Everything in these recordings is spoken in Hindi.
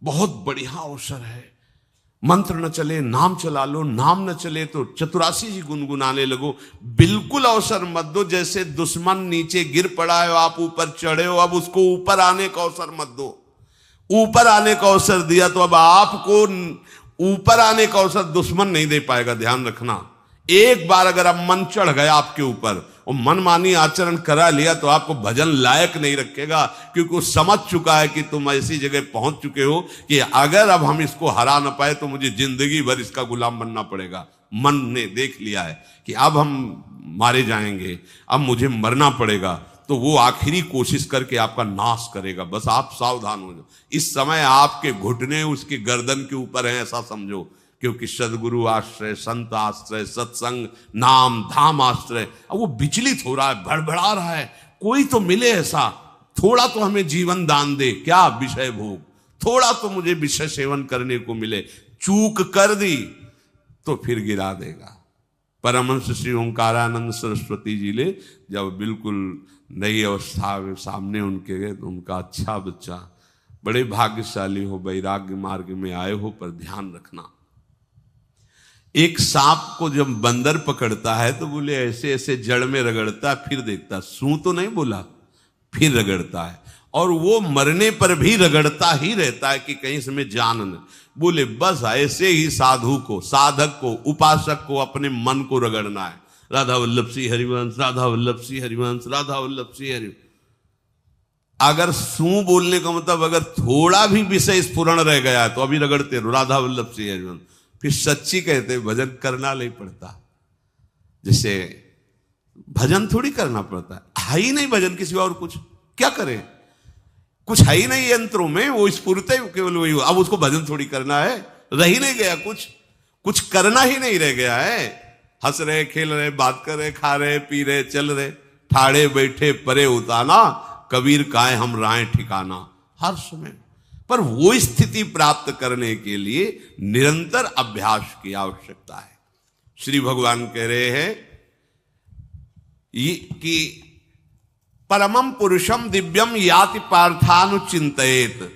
बहुत बढ़िया अवसर है। मंत्र न चले नाम चला लो, नाम न चले तो चतुरासी जी गुनगुनाने लगो। बिल्कुल अवसर मत दो, जैसे दुश्मन नीचे गिर पड़ा है, आप ऊपर चढ़े हो, अब उसको ऊपर आने का अवसर मत दो। ऊपर आने का अवसर दिया तो अब आपको ऊपर आने का अवसर दुश्मन नहीं दे पाएगा। ध्यान रखना, एक बार अगर अब मन चढ़ गया आपके ऊपर और मनमानी आचरण करा लिया तो आपको भजन लायक नहीं रखेगा, क्योंकि वो समझ चुका है कि तुम ऐसी जगह पहुंच चुके हो कि अगर अब हम इसको हरा ना पाए तो मुझे जिंदगी भर इसका गुलाम बनना पड़ेगा। मन ने देख लिया है कि अब हम मारे जाएंगे, अब मुझे मरना पड़ेगा, तो वो आखिरी कोशिश करके आपका नाश करेगा। बस आप सावधान हो जाओ। इस समय आपके घुटने उसके गर्दन के ऊपर हैं, ऐसा समझो, क्योंकि सदगुरु आश्रय, संत आश्रय, सत्संग, नाम धाम आश्रय। अब वो विचलित हो रहा है, भड़बड़ा रहा है, कोई तो मिले ऐसा, थोड़ा तो हमें जीवन दान दे, क्या विषय भोग, थोड़ा तो मुझे विषय सेवन करने को मिले। चूक कर दी तो फिर गिरा देगा। परमहंस श्री ओंकारानंद सरस्वती जी ले जब बिल्कुल नई अवस्था में सामने उनके गए तो उनका, अच्छा बच्चा, बड़े भाग्यशाली हो, वैराग्य मार्ग में आए हो, पर ध्यान रखना, एक सांप को जब बंदर पकड़ता है तो बोले ऐसे ऐसे जड़ में रगड़ता है, फिर देखता, सू तो नहीं बोला, फिर रगड़ता है, और वो मरने पर भी रगड़ता ही रहता है कि कहीं इसमें जान न। बोले बस ऐसे ही साधु को, साधक को, उपासक को अपने मन को रगड़ना है। राधा वल्लभ सिंह हरिवंश, राधा वल्लभ सिंह हरिवंश, राधा वल्लभ सिंह हरिवंश। अगर सू बोलने का मतलब अगर थोड़ा भी विषय स्फुरण रह गया है तो अभी रगड़ते रहो, राधा वल्लभ सिंह हरिवंश। फिर सच्ची कहते भजन करना नहीं पड़ता। जैसे भजन थोड़ी करना पड़ता है ही नहीं भजन, किसी और कुछ क्या करें, कुछ है ही नहीं यंत्रों में, वो स्फुरते केवल वही। अब उसको भजन थोड़ी करना है, रह ही नहीं गया, कुछ करना ही नहीं रह गया है। हंस रहे, खेल रहे, बात कर रहे, खा रहे, पी रहे, चल रहे, ठाड़े बैठे परे उताना, कबीर काहे हम राय ठिकाना, हर समय। पर वो स्थिति प्राप्त करने के लिए निरंतर अभ्यास की आवश्यकता है। श्री भगवान कह रहे हैं कि परमम पुरुषम दिव्यम याति पार्थानुचिंतयेत,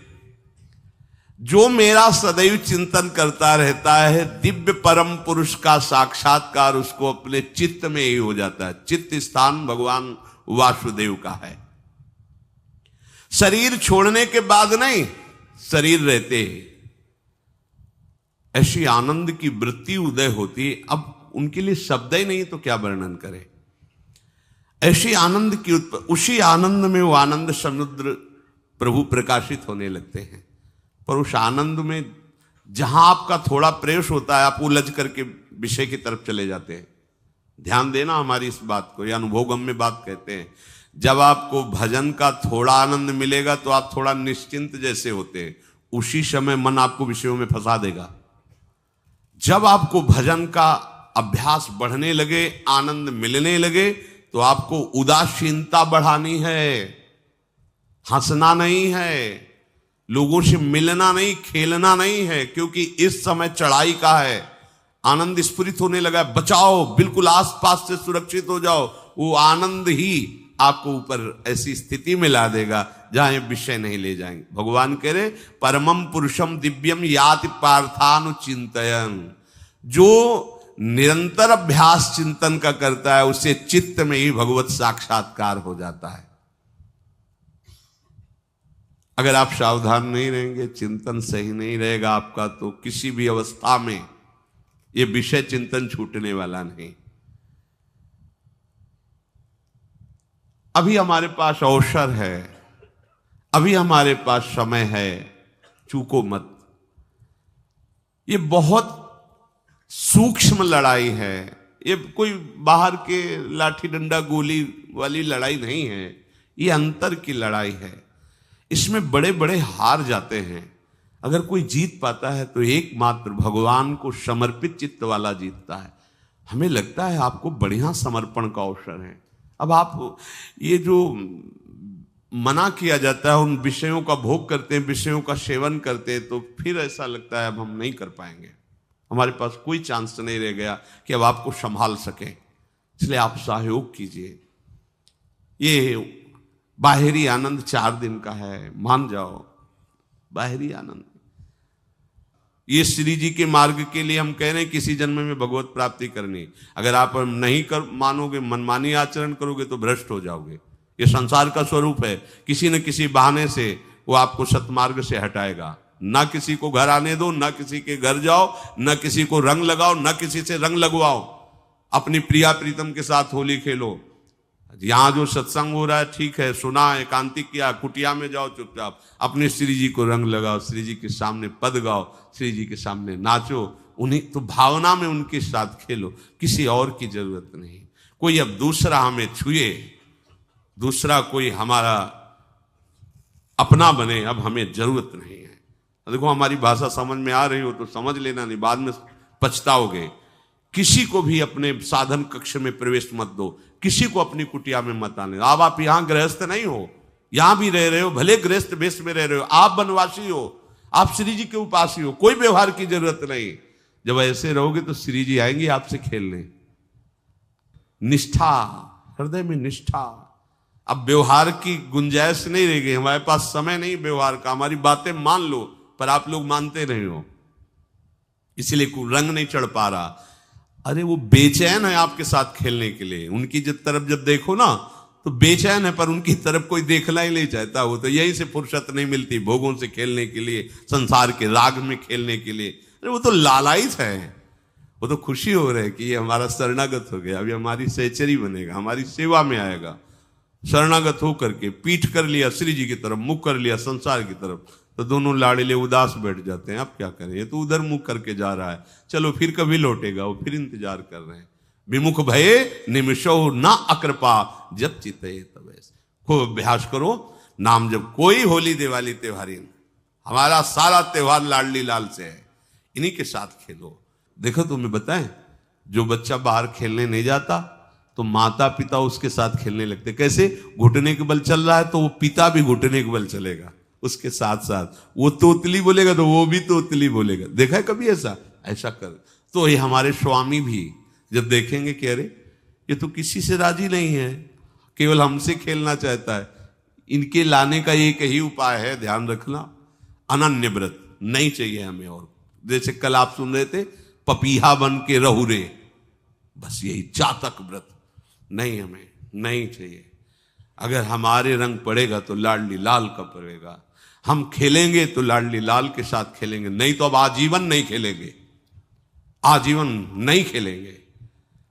जो मेरा सदैव चिंतन करता रहता है, दिव्य परम पुरुष का साक्षात्कार उसको अपने चित्त में ही हो जाता है। चित्त स्थान भगवान वासुदेव का है। शरीर छोड़ने के बाद नहीं, शरीर रहते ऐसी आनंद की वृत्ति उदय होती। अब उनके लिए शब्द ही नहीं तो क्या वर्णन करें। ऐसी आनंद की उसी आनंद में वो आनंद समुद्र प्रभु प्रकाशित होने लगते हैं। पर उस आनंद में जहां आपका थोड़ा प्रवेश होता है, आप उलझ करके विषय की तरफ चले जाते हैं। ध्यान देना हमारी इस बात को, यह अनुभवगम्य बात कहते हैं। जब आपको भजन का थोड़ा आनंद मिलेगा तो आप थोड़ा निश्चिंत जैसे होते हैं, उसी समय मन आपको विषयों में फंसा देगा। जब आपको भजन का अभ्यास बढ़ने लगे, आनंद मिलने लगे, तो आपको उदासीनता बढ़ानी है, हंसना नहीं है, लोगों से मिलना नहीं, खेलना नहीं है, क्योंकि इस समय चढ़ाई का है। आनंद स्फुरित होने लगा, बचाओ, बिल्कुल आसपास से सुरक्षित हो जाओ। वो आनंद ही आपको ऊपर ऐसी स्थिति में ला देगा जहां ये विषय नहीं ले जाएंगे। भगवान कह रहे परमम पुरुषम दिव्यम याति पार्थानुचिंतयन्, जो निरंतर अभ्यास चिंतन का करता है उससे चित्त में ही भगवत साक्षात्कार हो जाता है। अगर आप सावधान नहीं रहेंगे, चिंतन सही नहीं रहेगा आपका, तो किसी भी अवस्था में ये विषय चिंतन छूटने वाला नहीं। अभी हमारे पास अवसर है, अभी हमारे पास समय है, चूको मत। ये बहुत सूक्ष्म लड़ाई है, ये कोई बाहर के लाठी डंडा गोली वाली लड़ाई नहीं है, ये अंतर की लड़ाई है। इसमें बड़े बड़े हार जाते हैं। अगर कोई जीत पाता है तो एकमात्र भगवान को समर्पित चित्त वाला जीतता है। हमें लगता है आपको बढ़िया समर्पण का अवसर है। अब आप ये जो मना किया जाता है, उन विषयों का भोग करते हैं, विषयों का सेवन करते हैं, तो फिर ऐसा लगता है अब हम नहीं कर पाएंगे, हमारे पास कोई चांस नहीं रह गया कि अब आपको संभाल सके। इसलिए आप सहयोग कीजिए। ये बाहरी आनंद 4 दिन का है, मान जाओ, बाहरी आनंद। ये श्री जी के मार्ग के लिए हम कह रहे हैं किसी जन्म में भगवत प्राप्ति करनी। अगर आप नहीं कर मानोगे, मनमानी आचरण करोगे तो भ्रष्ट हो जाओगे। ये संसार का स्वरूप है, किसी न किसी बहाने से वो आपको सतमार्ग से हटाएगा। ना किसी को घर आने दो, ना किसी के घर जाओ, ना किसी को रंग लगाओ, ना किसी से रंग लगवाओ। अपनी प्रिया प्रीतम के साथ होली खेलो। यहां जो सत्संग हो रहा है ठीक है, सुना, एकांतिक किया, कुटिया में जाओ चुपचाप, अपने श्री जी को रंग लगाओ, श्री जी के सामने पद गाओ, श्री जी के सामने नाचो, उन्हीं तो भावना में उनके साथ खेलो, किसी और की जरूरत नहीं। कोई अब दूसरा हमें छुए, दूसरा कोई हमारा अपना बने, अब हमें जरूरत नहीं है। देखो हमारी भाषा समझ में आ रही हो तो समझ लेना, नहीं बाद में पछताओगे। किसी को भी अपने साधन कक्ष में प्रवेश मत दो, किसी को अपनी कुटिया में मत आने। अब आप यहां गृहस्थ नहीं हो, यहां भी रह रहे हो, भले गृहस्थ वेश में रह रहे हो, आप वनवासी हो, आप श्री जी के उपासी हो, कोई व्यवहार की जरूरत नहीं। जब ऐसे रहोगे तो श्री जी आएंगे आपसे खेलने। निष्ठा, हृदय में निष्ठा। अब व्यवहार की गुंजाइश नहीं रह गई, हमारे पास समय नहीं व्यवहार का। हमारी बातें मान लो पर आप लोग मानते नहीं हो, इसलिए रंग नहीं चढ़ पा रहा। अरे वो बेचैन है आपके साथ खेलने के लिए, उनकी तरफ जब देखो ना तो बेचैन है, पर उनकी तरफ कोई देखना ही नहीं चाहता। वो तो यहीं से फुर्सत नहीं मिलती भोगों से खेलने के लिए, संसार के राग में खेलने के लिए। अरे वो तो लालायित है, वो तो खुशी हो रहे कि ये हमारा शरणागत हो गया, अभी हमारी सहचरी बनेगा, हमारी सेवा में आएगा। शरणागत होकर के पीठ कर लिया श्री जी की तरफ, मुख कर लिया संसार की तरफ, तो दोनों लाड़िले उदास बैठ जाते हैं। अब क्या करें, ये तो उधर मुख करके जा रहा है, चलो फिर कभी लौटेगा, वो फिर इंतजार कर रहे हैं। विमुख भये निमिषो ना अकृपा जब चिते तब। खूब अभ्यास करो, नाम जब कोई होली दिवाली त्योहारी, हमारा सारा त्योहार लाडली लाल से है, इन्हीं के साथ खेलो। देखो तुम्हें बताएं, जो बच्चा बाहर खेलने नहीं जाता तो माता पिता उसके साथ खेलने लगते। कैसे? घुटने के बल चल रहा है तो वो पिता भी घुटने के बल चलेगा उसके साथ साथ। वो तोतली बोलेगा तो वो भी तोतली बोलेगा। देखा है कभी ऐसा? ऐसा कर तो ये हमारे स्वामी भी जब देखेंगे कि अरे ये तो किसी से राजी नहीं है, केवल हमसे खेलना चाहता है, इनके लाने का एक ही उपाय है, ध्यान रखना, अनन्य व्रत नहीं चाहिए हमें। और जैसे कल आप सुन रहे थे, पपीहा बन के रहू रे, बस यही चातक व्रत नहीं, हमें नहीं चाहिए। अगर हमारे रंग पड़ेगा तो लाडली लाल का पड़ेगा, हम खेलेंगे तो लाडली लाल के साथ खेलेंगे, नहीं तो अब आजीवन नहीं खेलेंगे, आजीवन नहीं खेलेंगे।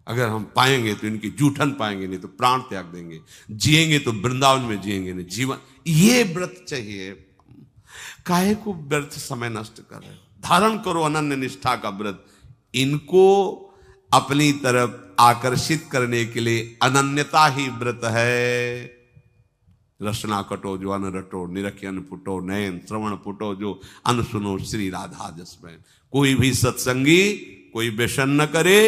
अगर हम पाएंगे तो इनकी जूठन पाएंगे, नहीं तो प्राण त्याग देंगे। जिएंगे तो वृंदावन में जिएंगे, नहीं जीवन। ये व्रत चाहिए। काहे को व्यर्थ समय नष्ट कर रहे हो? धारण करो अनन्य निष्ठा का व्रत। इनको अपनी तरफ आकर्षित करने के लिए अनन्यता ही व्रत है। रसना कटो जो अन रटो, निरखियन फुटो नयन, श्रवण फुटो जो अन सुनो, श्री राधा जसमैन। कोई भी सत्संगी कोई व्यसन न करे,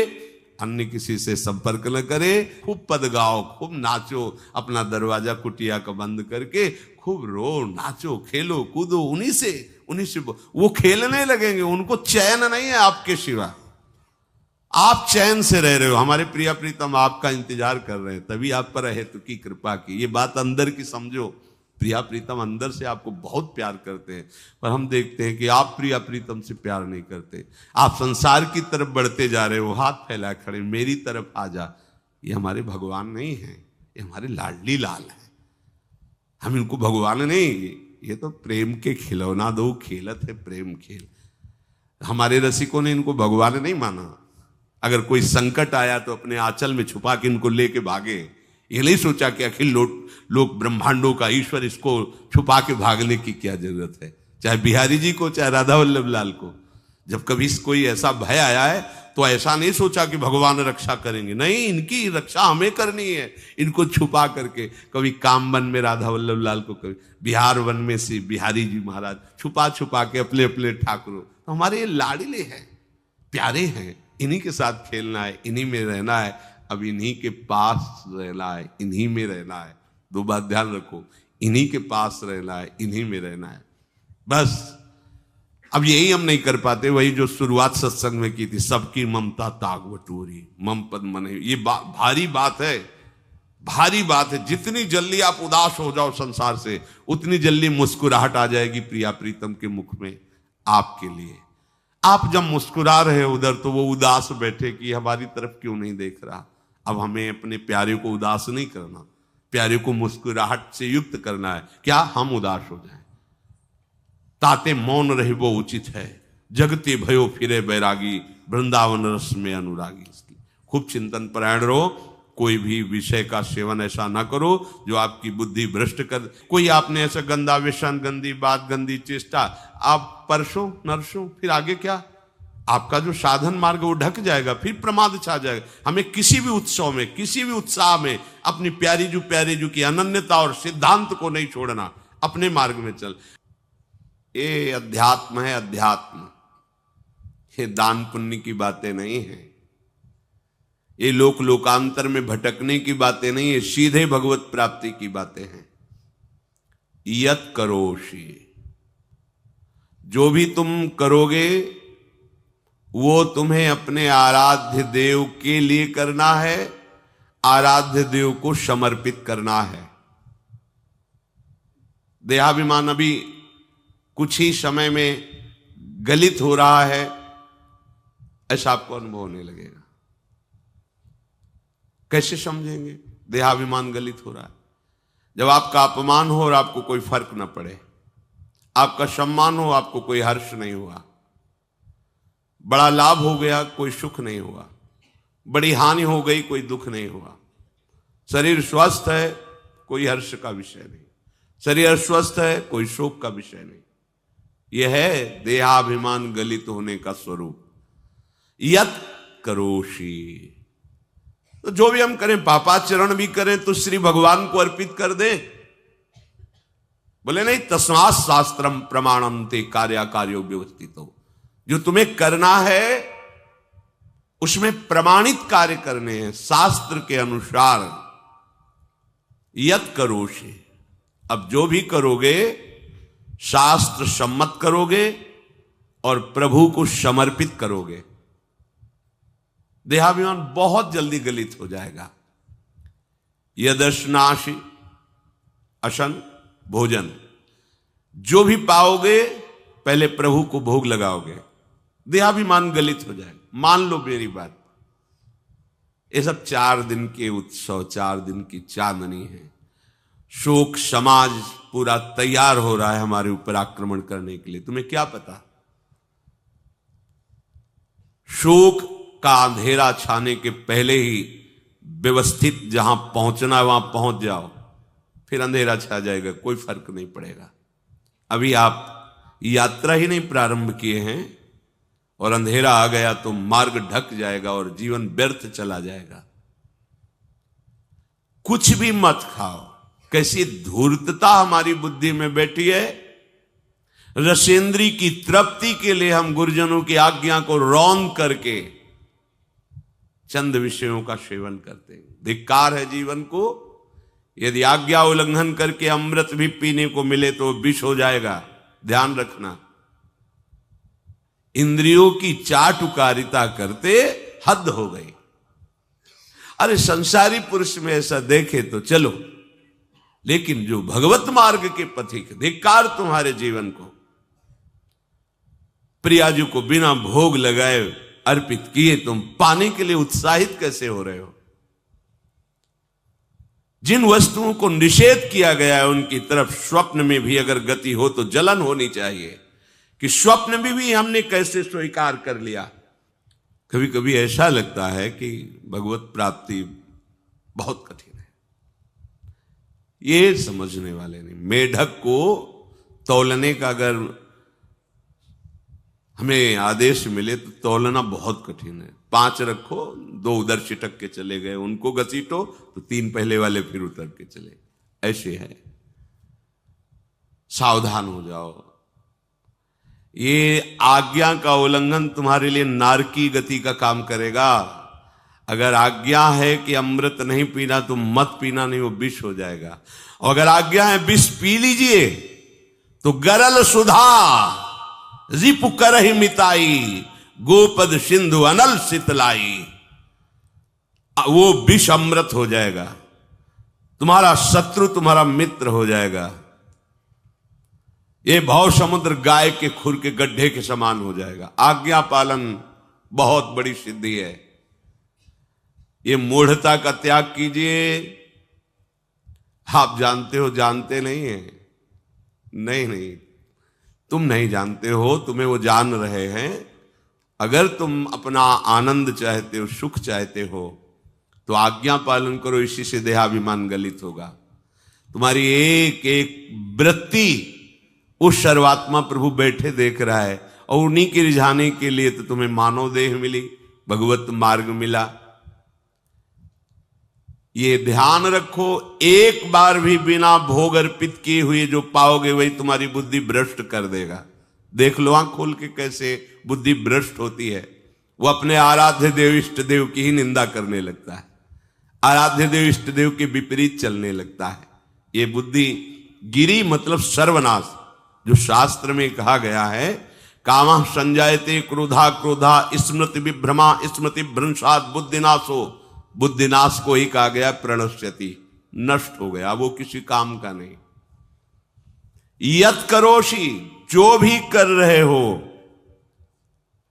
अन्य किसी से संपर्क न करे, खूब पद गाओ, खूब नाचो, अपना दरवाजा कुटिया का बंद करके खूब रो, नाचो, खेलो, कूदो, उन्हीं से वो खेलने लगेंगे। उनको चैन नहीं है आपके सिवा, आप चैन से रह रहे हो। हमारे प्रिया प्रीतम आपका इंतजार कर रहे हैं, तभी आप पर हेतु की कृपा की। ये बात अंदर की समझो, प्रिया प्रीतम अंदर से आपको बहुत प्यार करते हैं, पर हम देखते हैं कि आप प्रिया प्रीतम से प्यार नहीं करते। आप संसार की तरफ बढ़ते जा रहे हो, हाथ फैला खड़े, मेरी तरफ आ जा। ये हमारे भगवान नहीं है, ये हमारे लाडली लाल है। हम इनको भगवान नहीं, ये तो प्रेम के खिलौना दो खेलत है, प्रेम खेल। हमारे रसिकों ने इनको भगवान नहीं माना। अगर कोई संकट आया तो अपने आंचल में छुपा के इनको लेके भागे। ये नहीं सोचा कि अखिल लोक ब्रह्मांडों का ईश्वर, इसको छुपा के भागने की क्या जरूरत है। चाहे बिहारी जी को, चाहे राधा वल्लभ लाल को, जब कभी कोई ऐसा भय आया है तो ऐसा नहीं सोचा कि भगवान रक्षा करेंगे, नहीं, इनकी रक्षा हमें करनी है। इनको छुपा करके, कभी काम वन में राधा वल्लभ लाल को, कभी बिहार वन में से बिहारी जी महाराज, छुपा छुपा के अपने अपने ठाकुरों। तो हमारे ये लाडले हैं, प्यारे हैं, इन्हीं के साथ खेलना है, इन्हीं में रहना है। अब इन्हीं के पास रहना है, इन्हीं में रहना है। दो बात ध्यान रखो, इन्हीं के पास रहना है, इन्हीं में रहना है, बस। अब यही हम नहीं कर पाते, वही जो शुरुआत सत्संग में की थी, सबकी ममता ताग बटोरी, मम पद मन। ये भारी बात है, भारी बात है। जितनी जल्दी आप उदास हो जाओ संसार से, उतनी जल्दी मुस्कुराहट आ जाएगी प्रिया प्रीतम के मुख में आपके लिए। आप जब मुस्कुरा रहे उधर तो वो उदास बैठे कि हमारी तरफ क्यों नहीं देख रहा। अब हमें अपने प्यारे को उदास नहीं करना, प्यारे को मुस्कुराहट से युक्त करना है। क्या हम उदास हो जाएं? ताते मौन रहे वो उचित है, जगते भयो फिरे बैरागी, वृंदावन रस में अनुरागी। इसकी खूब चिंतन परायण रहो, कोई भी विषय का सेवन ऐसा ना करो जो आपकी बुद्धि भ्रष्ट कर। कोई आपने ऐसा गंदा व्यसन, गंदी बात, गंदी चेष्टा आप परसों नरसों, फिर आगे क्या? आपका जो साधन मार्ग वो ढक जाएगा, फिर प्रमाद छा जाएगा। हमें किसी भी उत्सव में, किसी भी उत्साह में अपनी प्यारे जो की अनन्यता और सिद्धांत को नहीं छोड़ना, अपने मार्ग में चल। ये अध्यात्म है, अध्यात्म। ये दान पुण्य की बातें नहीं है, ये लोकांतर में भटकने की बातें नहीं है, सीधे भगवत प्राप्ति की बातें हैं। यत करोषि, जो भी तुम करोगे वो तुम्हें अपने आराध्य देव के लिए करना है, आराध्य देव को समर्पित करना है। देहाभिमान अभी कुछ ही समय में गलित हो रहा है, ऐसा आपको अनुभव होने लगेगा। कैसे समझेंगे देहाभिमान गलित हो रहा है? जब आपका अपमान हो और आपको कोई फर्क न पड़े, आपका सम्मान हो, आपको कोई हर्ष नहीं हुआ, बड़ा लाभ हो गया, कोई सुख नहीं हुआ, बड़ी हानि हो गई, कोई दुख नहीं हुआ, शरीर स्वस्थ है, कोई हर्ष का विषय नहीं, शरीर अस्वस्थ है, कोई शोक का विषय नहीं। यह है देहाभिमान गलित होने का स्वरूप। यत करोषि, तो जो भी हम करें, पापाचरण भी करें तो श्री भगवान को अर्पित कर दें। बोले नहीं, तस्मात् शास्त्रम प्रमाणम ते कार्याकार्यो व्यवस्थितो। जो तुम्हें करना है उसमें प्रमाणित कार्य करने हैं, शास्त्र के अनुसार। यत करोषि, अब जो भी करोगे शास्त्र सम्मत करोगे और प्रभु को समर्पित करोगे। देहाभिमान बहुत जल्दी गलित हो जाएगा। यदश्नासि अशन भोजन, जो भी पाओगे पहले प्रभु को भोग लगाओगे, देहाभिमान गलित हो जाएगा। मान लो मेरी बात, ये सब 4 दिन के उत्सव, 4 दिन की चांदनी है। शोक समाज पूरा तैयार हो रहा है हमारे ऊपर आक्रमण करने के लिए। तुम्हें क्या पता? शोक का अंधेरा छाने के पहले ही व्यवस्थित जहां पहुंचना है वहां पहुंच जाओ, फिर अंधेरा छा जाएगा, कोई फर्क नहीं पड़ेगा। अभी आप यात्रा ही नहीं प्रारंभ किए हैं और अंधेरा आ गया तो मार्ग ढक जाएगा और जीवन व्यर्थ चला जाएगा। कुछ भी मत खाओ। कैसी धूर्तता हमारी बुद्धि में बैठी है। रसेंद्री की तृप्ति के लिए हम गुरुजनों की आज्ञा को रौंद करके चंद विषयों का सेवन करते हैं। धिक्कार है जीवन को। यदि आज्ञा उल्लंघन करके अमृत भी पीने को मिले तो विष हो जाएगा, ध्यान रखना। इंद्रियों की चाटुकारिता करते हद हो गई। अरे संसारी पुरुष में ऐसा देखे तो चलो, लेकिन जो भगवत मार्ग के पथिक, धिक्कार तुम्हारे जीवन को। प्रियाजू को बिना भोग लगाए अर्पित किए तुम पाने के लिए उत्साहित कैसे हो रहे हो? जिन वस्तुओं को निषेध किया गया है उनकी तरफ स्वप्न में भी अगर गति हो तो जलन होनी चाहिए कि स्वप्न में भी हमने कैसे स्वीकार कर लिया। कभी कभी ऐसा लगता है कि भगवत प्राप्ति बहुत कठिन है, ये समझने वाले नहीं। मेढक को तौलने का अगर हमें आदेश मिले तो तौलना बहुत कठिन है। 5 रखो, 2 उधर छिटक के चले गए, उनको घसीटो तो 3 पहले वाले फिर उतर के चले। ऐसे है, सावधान हो जाओ। ये आज्ञा का उल्लंघन तुम्हारे लिए नारकी गति का काम करेगा। अगर आज्ञा है कि अमृत नहीं पीना तो मत पीना, नहीं वो विष हो जाएगा। और अगर आज्ञा है विष पी लीजिए तो गरल सुधा रिपु करहि मिताई, गोपद सिंधु अनल शीतलाई, वो विष अमृत हो जाएगा। तुम्हारा शत्रु तुम्हारा मित्र हो जाएगा। ये भव समुद्र गाय के खुर के गड्ढे के समान हो जाएगा। आज्ञा पालन बहुत बड़ी सिद्धि है। ये मूढ़ता का त्याग कीजिए। आप जानते हो, जानते नहीं है? नहीं, तुम नहीं जानते हो, तुम्हें वो जान रहे हैं। अगर तुम अपना आनंद चाहते हो, सुख चाहते हो, तो आज्ञा पालन करो। इसी से देहाभिमान गलित होगा। तुम्हारी एक एक वृत्ति उस सर्वात्मा प्रभु बैठे देख रहा है, और उन्हीं के रिझाने के लिए तो तुम्हें मानव देह मिली, भगवत मार्ग मिला। ये ध्यान रखो, एक बार भी बिना भोग अर्पित किए हुए जो पाओगे वही तुम्हारी बुद्धि भ्रष्ट कर देगा। देख लो आंख खोल के कैसे बुद्धि भ्रष्ट होती है। वो अपने आराध्य देव इष्ट देव की ही निंदा करने लगता है, आराध्य देव इष्ट देव के विपरीत चलने लगता है। ये बुद्धि गिरी मतलब सर्वनाश। जो शास्त्र में कहा गया है, कामः संजायते क्रोधा क्रोधा स्मृति विभ्रमा स्मृति भ्रंशात् बुद्धिनाशो, बुद्धिनाश को ही कहा गया प्रणश्यति, नष्ट हो गया, वो किसी काम का नहीं। यत करोषि, जो भी कर रहे हो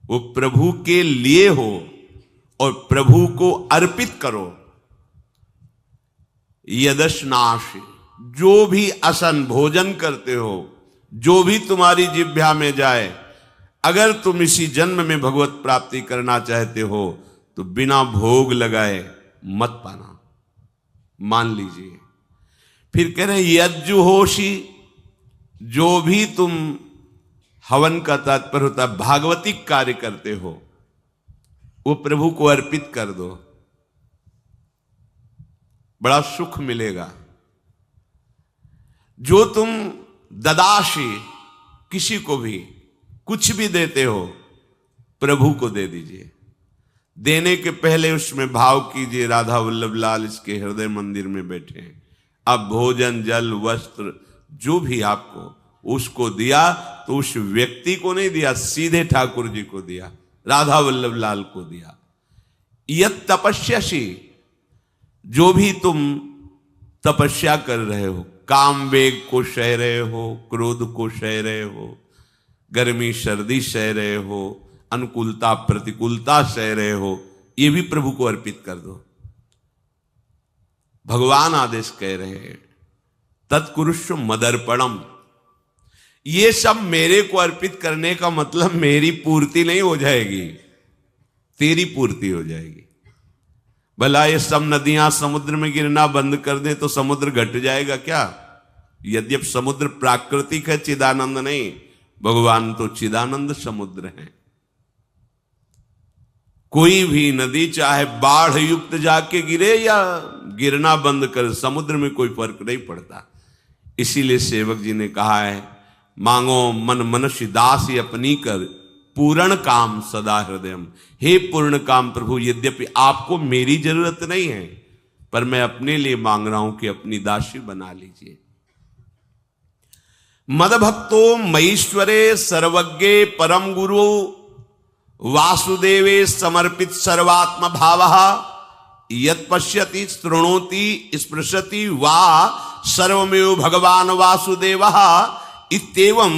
वो प्रभु के लिए हो और प्रभु को अर्पित करो। यदश्नाशि, जो भी असन भोजन करते हो, जो भी तुम्हारी जिह्वा में जाए, अगर तुम इसी जन्म में भगवत प्राप्ति करना चाहते हो तो बिना भोग लगाए मत पाना, मान लीजिए। फिर कह रहे यज्जुहोषि, जो भी तुम, हवन का तात्पर्य होता है भागवतिक कार्य करते हो, वो प्रभु को अर्पित कर दो, बड़ा सुख मिलेगा। जो तुम ददाशी, किसी को भी कुछ भी देते हो, प्रभु को दे दीजिए। देने के पहले उसमें भाव कीजिए, राधा वल्लभ लाल इसके हृदय मंदिर में बैठे हैं। अब भोजन जल वस्त्र जो भी आपको उसको दिया तो उस व्यक्ति को नहीं दिया, सीधे ठाकुर जी को दिया, राधा वल्लभ लाल को दिया। यत तपस्यासी, जो भी तुम तपस्या कर रहे हो, काम वेग को सह रहे हो, क्रोध को सह रहे हो, गर्मी सर्दी सह रहे हो, अनुकूलता प्रतिकूलता सह रहे हो, ये भी प्रभु को अर्पित कर दो। भगवान आदेश कह रहे हैं तत्कुरुष्व मदर्पणम, ये सब मेरे को अर्पित करने का मतलब मेरी पूर्ति नहीं हो जाएगी, तेरी पूर्ति हो जाएगी। भला ये सब नदियां समुद्र में गिरना बंद कर दे तो समुद्र घट जाएगा क्या? यद्यप समुद्र प्राकृतिक है, चिदानंद नहीं, भगवान तो चिदानंद समुद्र है। कोई भी नदी चाहे बाढ़ युक्त जाके गिरे या गिरना बंद कर, समुद्र में कोई फर्क नहीं पड़ता। इसीलिए सेवक जी ने कहा है, मांगो मन मनुष्य दासी अपनी कर, पूर्ण काम सदा हृदयम। हे पूर्ण काम प्रभु, यद्यपि आपको मेरी जरूरत नहीं है, पर मैं अपने लिए मांग रहा हूं कि अपनी दासी बना लीजिए। मद भक्तो मईश्वरे सर्वज्ञे परम गुरु वासुदेवे समर्पित सर्वात्म भावः, यत् पश्यति शृणोति स्पृशति वा सर्वमेव भगवान वासुदेवः, इत्येवं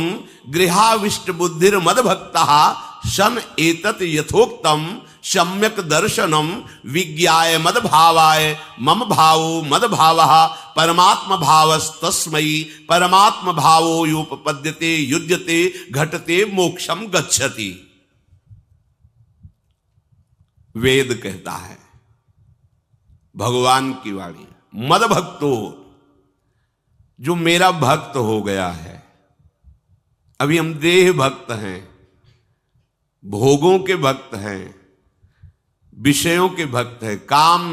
गृहाविष्ट बुद्धिर मद भक्तः सन एतत् यथोक्तम सम्यक दर्शनम विज्ञाय मद भावाय मम भावो मद भावः परमात्म भावस्तस्मै परमात्म भावो योपपद्यते युज्यते घटते मोक्षम गच्छति। वेद कहता है, भगवान की वाणी, मद भक्तो, जो मेरा भक्त हो गया है। अभी हम देह भक्त हैं, भोगों के भक्त हैं, विषयों के भक्त हैं, काम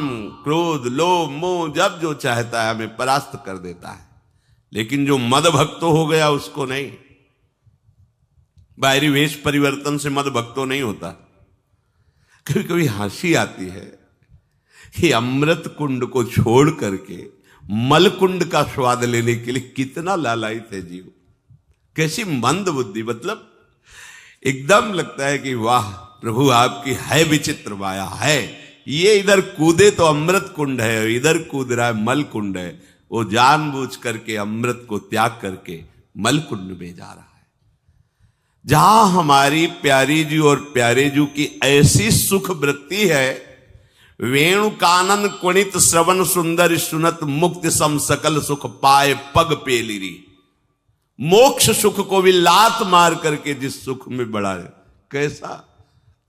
क्रोध लोभ मोह जब जो चाहता है हमें परास्त कर देता है। लेकिन जो मद भक्त हो गया उसको नहीं। बाहरी वेश परिवर्तन से मद भक्तो नहीं होता। कभी कभी हंसी आती है कि अमृत कुंड को छोड़ करके मल कुंड का स्वाद लेने के लिए कितना लालायित है जीव। कैसी मंद बुद्धि, मतलब एकदम लगता है कि वाह प्रभु आपकी है विचित्र माया है। ये इधर कूदे तो अमृत कुंड है, इधर कूद रहा है मल कुंड है। वो जानबूझ करके अमृत को त्याग करके मल कुंड में जा रहा है। जहां हमारी प्यारी जी और प्यारे जी की ऐसी सुख वृत्ति है, वेणु कानन कुणित श्रवण सुंदर सुनत मुक्ति सम सकल सुख पाए पग पेलिरी। मोक्ष सुख को भी लात मार करके जिस सुख में बढ़ा है, कैसा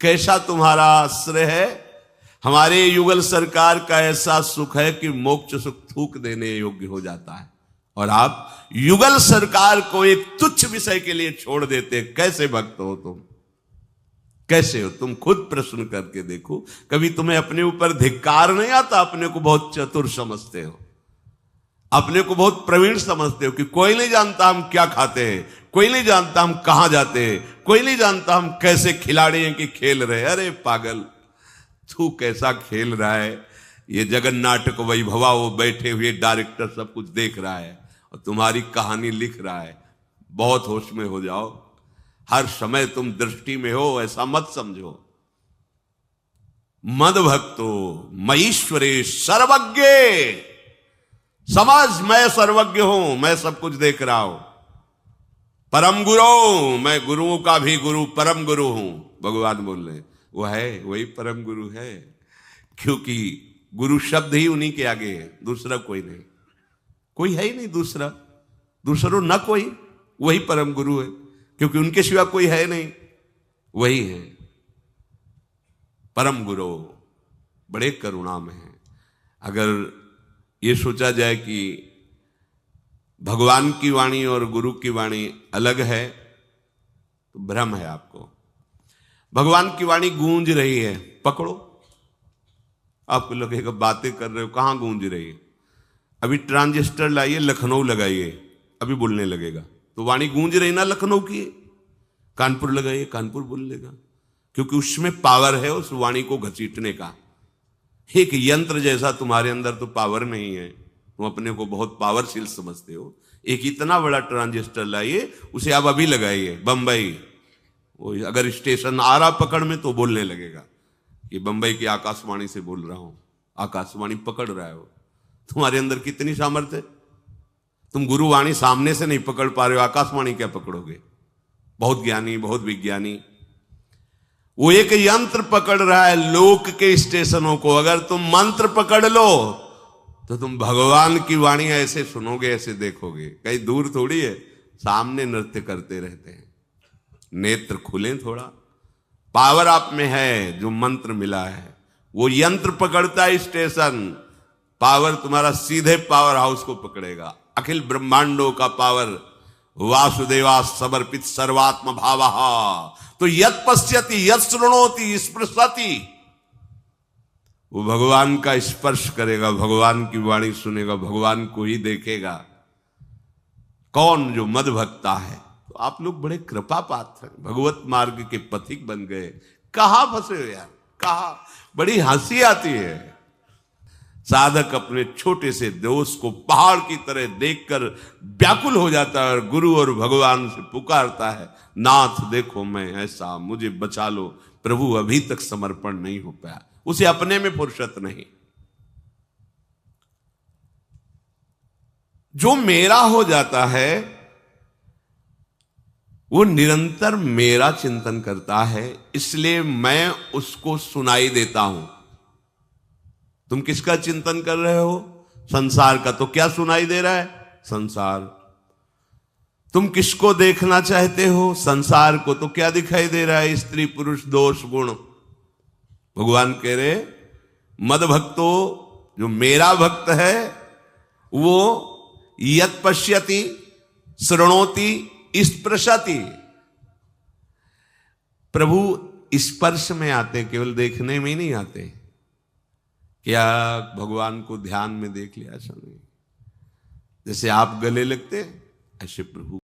कैसा तुम्हारा आश्रय है। हमारे युगल सरकार का ऐसा सुख है कि मोक्ष सुख थूक देने योग्य हो जाता है, और आप युगल सरकार को एक तुच्छ विषय के लिए छोड़ देते। कैसे भक्त हो तुम, कैसे हो तुम? खुद प्रश्न करके देखो। कभी तुम्हें अपने ऊपर धिक्कार नहीं आता? अपने को बहुत चतुर समझते हो, अपने को बहुत प्रवीण समझते हो कि कोई नहीं जानता हम क्या खाते हैं, कोई नहीं जानता हम कहां जाते हैं, कोई नहीं जानता हम कैसे खिलाड़ी हैं कि खेल रहे हैं। अरे पागल, तू कैसा खेल रहा है। ये जगन नाटक वैभवा, वो बैठे हुए डायरेक्टर सब कुछ देख रहा है और तुम्हारी कहानी लिख रहा है। बहुत होश में हो जाओ, हर समय तुम दृष्टि में हो, ऐसा मत समझो। मद भक्तो मईश्वरे सर्वज्ञ, समझ मैं सर्वज्ञ हूं, मैं सब कुछ देख रहा हूं। परम गुरु, मैं गुरुओं का भी गुरु, परम गुरु हूं। भगवान बोल रहे वो है, वही परम गुरु है, क्योंकि गुरु शब्द ही उन्हीं के आगे है, दूसरा कोई नहीं, कोई है ही नहीं दूसरा, दूसरो न कोई, वही परम गुरु है, क्योंकि उनके सिवा कोई है नहीं, वही है परम गुरु। बड़े करुणा में है। अगर ये सोचा जाए कि भगवान की वाणी और गुरु की वाणी अलग है तो भ्रम है आपको। भगवान की वाणी गूंज रही है, पकड़ो। आपको लगेगा बातें कर रहे हो, कहां गूंज रही है? अभी ट्रांजिस्टर लाइए, लखनऊ लगाइए, अभी बोलने लगेगा। तो वाणी गूंज रही ना लखनऊ की। कानपुर लगाइए, कानपुर बोल लेगा, क्योंकि उसमें पावर है उस वाणी को घसीटने का। एक यंत्र जैसा तुम्हारे अंदर तो पावर नहीं है, तुम अपने को बहुत पावरशील समझते हो। एक इतना बड़ा ट्रांजिस्टर लाइए, उसे आप अभी लगाइए बंबई, वो अगर स्टेशन आ रहा पकड़ में तो बोलने लगेगा कि बंबई की आकाशवाणी से बोल रहा हूं। आकाशवाणी पकड़ रहा है वो। तुम्हारे अंदर कितनी सामर्थ्य है। तुम गुरुवाणी सामने से नहीं पकड़ पा रहे हो, आकाशवाणी क्या पकड़ोगे? बहुत ज्ञानी, बहुत विज्ञानी, वो एक यंत्र पकड़ रहा है लोक के स्टेशनों को। अगर तुम मंत्र पकड़ लो तो तुम भगवान की वाणी ऐसे सुनोगे, ऐसे देखोगे, कहीं दूर थोड़ी है, सामने नृत्य करते रहते हैं। नेत्र खुले थोड़ा, पावर आप में है, जो मंत्र मिला है वो यंत्र पकड़ता है स्टेशन। पावर तुम्हारा सीधे पावर हाउस को पकड़ेगा। अखिल ब्रह्मांडों का पावर वासुदेवा समर्पित सर्वात्म भावः। तो यत् पश्यति यत् शृणोति स्पृशति, वो भगवान का स्पर्श करेगा, भगवान की वाणी सुनेगा, भगवान को ही देखेगा। कौन? जो मद भक्ता है। तो आप लोग बड़े कृपा पात्र हैं, भगवत मार्ग के पथिक बन गए। कहां फंसे हो यार, कहां? बड़ी हंसी आती है। साधक अपने छोटे से दोष को पहाड़ की तरह देखकर व्याकुल हो जाता है और गुरु और भगवान से पुकारता है, नाथ देखो मैं ऐसा, मुझे बचा लो। प्रभु अभी तक समर्पण नहीं हो पाया, उसे अपने में फुर्सत नहीं। जो मेरा हो जाता है वो निरंतर मेरा चिंतन करता है, इसलिए मैं उसको सुनाई देता हूं। तुम किसका चिंतन कर रहे हो? संसार का। तो क्या सुनाई दे रहा है? संसार। तुम किसको देखना चाहते हो? संसार को। तो क्या दिखाई दे रहा है? स्त्री पुरुष दोष गुण। भगवान कह रहे मद भक्तो, जो मेरा भक्त है वो यत् पश्यति शृणोति स्पृशति। प्रभु स्पर्श में आते, केवल देखने में ही नहीं आते। क्या भगवान को ध्यान में देख लिया? ऐसा नहीं। जैसे आप गले लगते ऐसे प्रभु